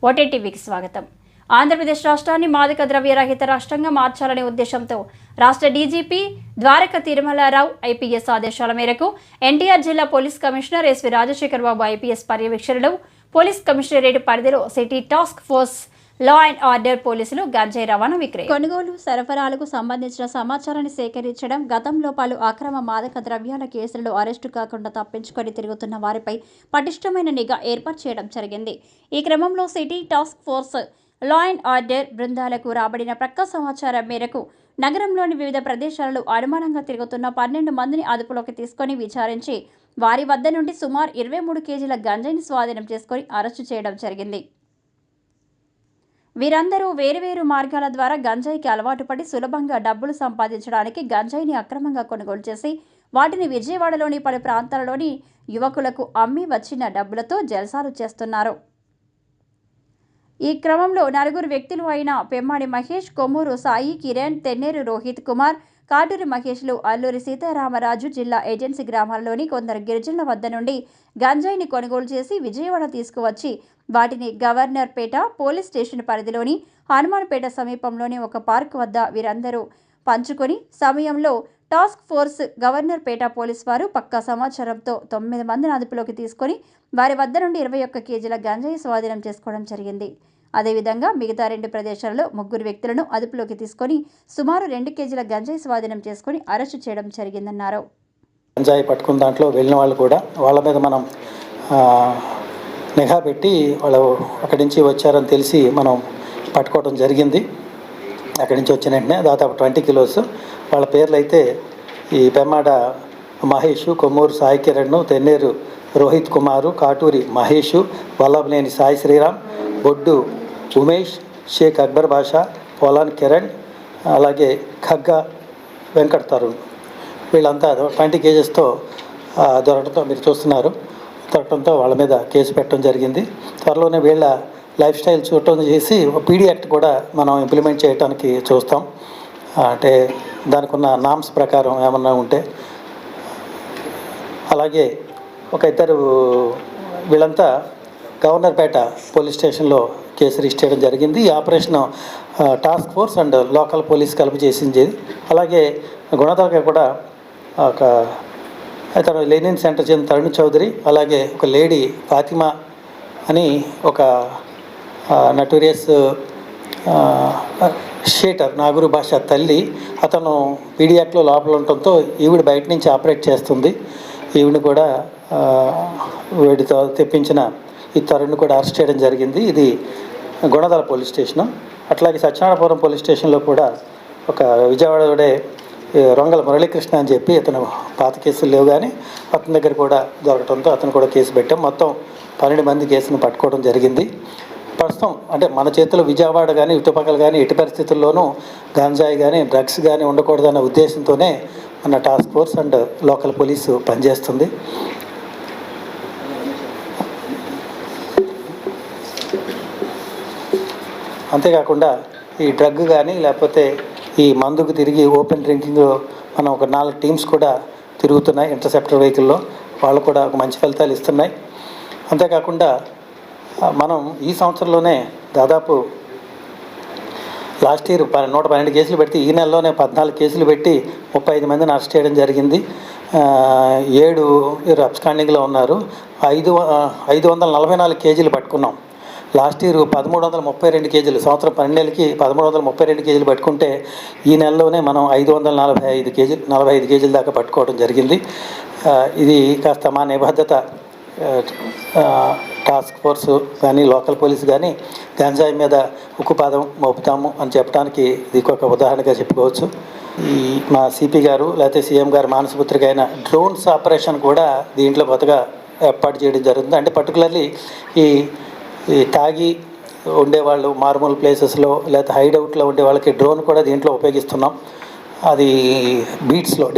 ఓటీటీవీకి స్వాగతం. ఆంధ్రప్రదేశ్ రాష్ట్రాన్ని మాదక ద్రవ్య రహిత రాష్ట్రంగా మార్చాలనే ఉద్దేశంతో రాష్ట్ర డీజీపీ ద్వారక తిరుమలరావు ఐపీఎస్ ఆదేశాల మేరకు ఎన్టీఆర్ జిల్లా పోలీస్ కమిషనర్ ఎస్వి రాజశేఖర్ బాబు ఐపీఎస్ పర్యవేక్షణలో పోలీస్ కమిషనరేట్ పరిధిలో city task force law and order పోలీసులు గంజాయి రవాణా, విక్రయం, కొనుగోలు, సరఫరాలకు సంబంధించిన సమాచారాన్ని సేకరించడం, గతంలో పలు అక్రమ మాదక ద్రవ్యాల కేసులలో అరెస్టు కాకుండా తప్పించుకొని తిరుగుతున్న వారిపై పటిష్టమైన నిఘా ఏర్పాటు చేయడం జరిగింది. ఈ క్రమంలో city task force law and order బృందాలకు రాబడిన ప్రక్క సమాచారం మేరకు నగరంలోని వివిధ ప్రదేశాలలో అనుమానంగా తిరుగుతున్న 12 మందిని అదుపులోకి తీసుకొని విచారించి వారి వద్ద నుండి సుమారు 23 కేజీల గంజాయిని స్వాధీనం చేసుకొని అరెస్టు చేయడం జరిగింది. వీరందరూ వేరువేరు మార్గాల ద్వారా గంజాయికి అలవాటు పడి సులభంగా డబ్బులు సంపాదించడానికి గంజాయిని అక్రమంగా కొనుగోలు చేసి వాటిని విజయవాడలోని పలు ప్రాంతాలలోని యువకులకు అమ్మి వచ్చిన డబ్బులతో జల్సాలు చేస్తున్నారు. ఈ క్రమంలో 4 వ్యక్తులు అయిన పెమ్మాడి మహేష్, కొమ్మూరు సాయి, కిరణ్, తెన్నేరు రోహిత్ కుమార్, కాటూరి మహేష్లు అల్లూరి సీతారామరాజు జిల్లా ఏజెన్సీ గ్రామాల్లోని కొందరు గిరిజనుల వద్ద నుండి గంజాయిని కొనుగోలు చేసి విజయవాడ తీసుకువచ్చి వాటిని గవర్నర్పేట పోలీస్ స్టేషన్ పరిధిలోని హనుమాన్పేట సమీపంలోని ఒక పార్క్ వద్ద వీరందరూ పంచుకొని సమయంలో టాస్క్ ఫోర్స్ గవర్నర్పేట పోలీస్ వారు పక్కా సమాచారంతో 9 మందిని అదుపులోకి తీసుకొని వారి వద్ద నుండి 21 కేజీల గంజాయి స్వాధీనం చేసుకోవడం జరిగింది. అదేవిధంగా మిగతా 2 ప్రదేశాలలో 3 వ్యక్తులను అదుపులోకి తీసుకొని సుమారు 2 కేజీల గంజాయి స్వాధీనం చేసుకొని అరెస్టు చేయడం జరిగిందన్నారు. గంజాయి పట్టుకున్న దాంట్లో వెళ్ళిన వాళ్ళు కూడా వాళ్ళ మీద మనం నిఘా పెట్టి వాళ్ళు అక్కడి నుంచి వచ్చారని తెలిసి మనం పట్టుకోవడం జరిగింది. అక్కడి నుంచి వచ్చిన వెంటనే దాదాపు 20 కిలోస్. వాళ్ళ పేర్లు అయితే ఈ పెమ్మాడ మహేష్, కొమ్మూరు సాయి కిరణ్, తెన్నేరు రోహిత్ కుమారు, కాటూరి మహేష్, వల్లభనేని సాయి శ్రీరామ్, బొడ్డు ఉమేష్, షేక్ అక్బర్ బాషా, పోలాన్ కిరణ్, అలాగే ఖగ్గా వెంకట తరుణ్. వీళ్ళంతా 20 కేజెస్తో దొరకడంతో మీరు చూస్తున్నారు. దొరకడంతో వాళ్ళ మీద కేసు పెట్టడం జరిగింది. త్వరలోనే వీళ్ళ లైఫ్ స్టైల్ చూడటం చేసి పీడీ యాక్ట్ కూడా మనం ఇంప్లిమెంట్ చేయడానికి చూస్తాం. అంటే దానికి ఉన్న నామ్స్ ప్రకారం ఏమన్నా ఉంటే. అలాగే ఒక ఇద్దరు వీళ్ళంతా గవర్నర్పేట పోలీస్ స్టేషన్లో కేసు రిజిస్టర్ చేయడం జరిగింది. ఈ operation task force and local police కలిపి చేసింది. అలాగే గుణదలగా కూడా ఒక ఇతను లెనిన్ సెంటర్ చెందిన తరుణ్ చౌదరి, అలాగే ఒక లేడీ ఫాతిమా అని ఒక నటోరియస్ షేటర్ నాగూరు భాష తల్లి, అతను పీడియాక్లో లోపల ఉండటంతో ఈవిడ బయట నుంచి ఆపరేట్ చేస్తుంది. ఈవిడ కూడా వీడితో తెప్పించిన ఈ తరుణ్ కూడా అరెస్ట్ చేయడం జరిగింది. ఇది గుణదల పోలీస్ స్టేషను. అట్లాగే సత్యనారాయణపురం పోలీస్ స్టేషన్లో కూడా ఒక విజయవాడలోనే రొంగల మురళీకృష్ణ అని చెప్పి అతను పాత కేసులు లేవు కానీ అతని దగ్గర కూడా దొరకడంతో అతను కూడా కేసు పెట్టాం. మొత్తం 12 మంది కేసును పట్టుకోవడం జరిగింది. ప్రస్తుతం అంటే మన చేతిలో విజయవాడ కానీ ఇటుపక్కల కానీ ఎట్టి పరిస్థితుల్లోనూ గంజాయి కానీ డ్రగ్స్ కానీ ఉండకూడదన్న ఉద్దేశంతోనే మన task force and local police పనిచేస్తుంది. అంతేకాకుండా ఈ డ్రగ్ కానీ లేకపోతే ఈ మందుకు తిరిగి ఓపెన్ డ్రింకింగ్ మనం ఒక 4 టీమ్స్ కూడా తిరుగుతున్నాయి ఇంటర్సెప్టర్ వెహికల్లో. వాళ్ళు కూడా ఒక మంచి ఫలితాలు ఇస్తున్నాయి. అంతేకాకుండా మనం ఈ సంవత్సరంలోనే దాదాపు లాస్ట్ ఇయర్ 112 కేసులు పెడితే ఈ నెలలోనే 14 కేసులు పెట్టి 35 మందిని అరెస్ట్ చేయడం జరిగింది. 7 అబ్స్కాండింగ్లో ఉన్నారు. 544 కేజీలు పట్టుకున్నాం. లాస్ట్ ఇయర్ 1332 కేజీలు, సంవత్సరం 12 నెలలకి 1332 కేజీలు పట్టుకుంటే ఈ నెలలోనే మనం 545 కేజీల దాకా పట్టుకోవడం జరిగింది. ఇది కాస్త మా నిబద్ధత. టాస్క్ ఫోర్స్ కానీ లోకల్ పోలీస్ కానీ గంజాయి మీద ఉక్కుపాదం మోపుతాము అని చెప్పడానికి ఇది ఒక ఉదాహరణగా చెప్పుకోవచ్చు. ఈ మా సిపి గారు లేకపోతే సీఎం గారు మానసపుత్రిక అయిన డ్రోన్స్ ఆపరేషన్ కూడా దీంట్లో కొత్తగా ఏర్పాటు చేయడం జరుగుతుంది. అంటే పర్టికులర్లీ ఈ తాగి ఉండేవాళ్ళు మారుమూల ప్లేసెస్లో లేకపోతే హైడౌట్లో ఉండే వాళ్ళకి డ్రోన్ కూడా దీంట్లో ఉపయోగిస్తున్నాం. అది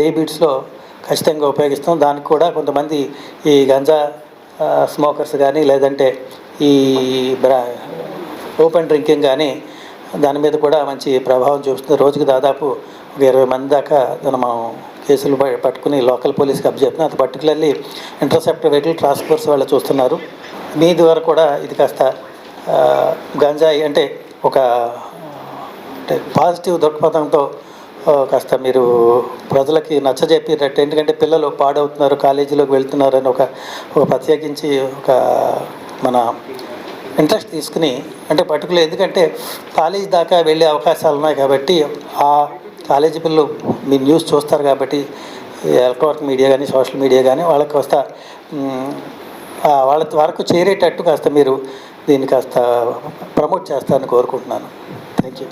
డే బీట్స్లో ఖచ్చితంగా ఉపయోగిస్తాం. దానికి కూడా కొంతమంది ఈ గంజా స్మోకర్స్ కానీ లేదంటే ఈ ఓపెన్ డ్రింకింగ్ కానీ దాని మీద కూడా మంచి ప్రభావం చూపుతుంది. రోజుకి దాదాపు 20 మంది దాకా మనం కేసులు పట్టుకుని లోకల్ పోలీస్కి అప్పచెప్పిన. అది particularly interceptor vehicle task force వాళ్ళు చూస్తున్నారు. మీ ద్వారా కూడా ఇది కాస్త గంజాయి అంటే ఒక పాజిటివ్ దృక్పథంతో కాస్త మీరు ప్రజలకి నచ్చజెప్పినట్టు, ఎందుకంటే పిల్లలు పాడవుతున్నారు, కాలేజీలోకి వెళ్తున్నారని ఒక ప్రత్యేకించి ఒక మన ఇంట్రెస్ట్ తీసుకుని, అంటే పర్టికులర్ ఎందుకంటే కాలేజీ దాకా వెళ్ళే అవకాశాలు ఉన్నాయి కాబట్టి ఆ కాలేజీ పిల్లలు మీ న్యూస్ చూస్తారు కాబట్టి ఎలక్ట్రానిక్ మీడియా కానీ సోషల్ మీడియా కానీ వాళ్ళకి కాస్త వాళ్ళ వరకు చేరేటట్టు కాస్త మీరు దీన్ని కాస్త ప్రమోట్ చేస్తారని కోరుకుంటున్నాను. Thank you.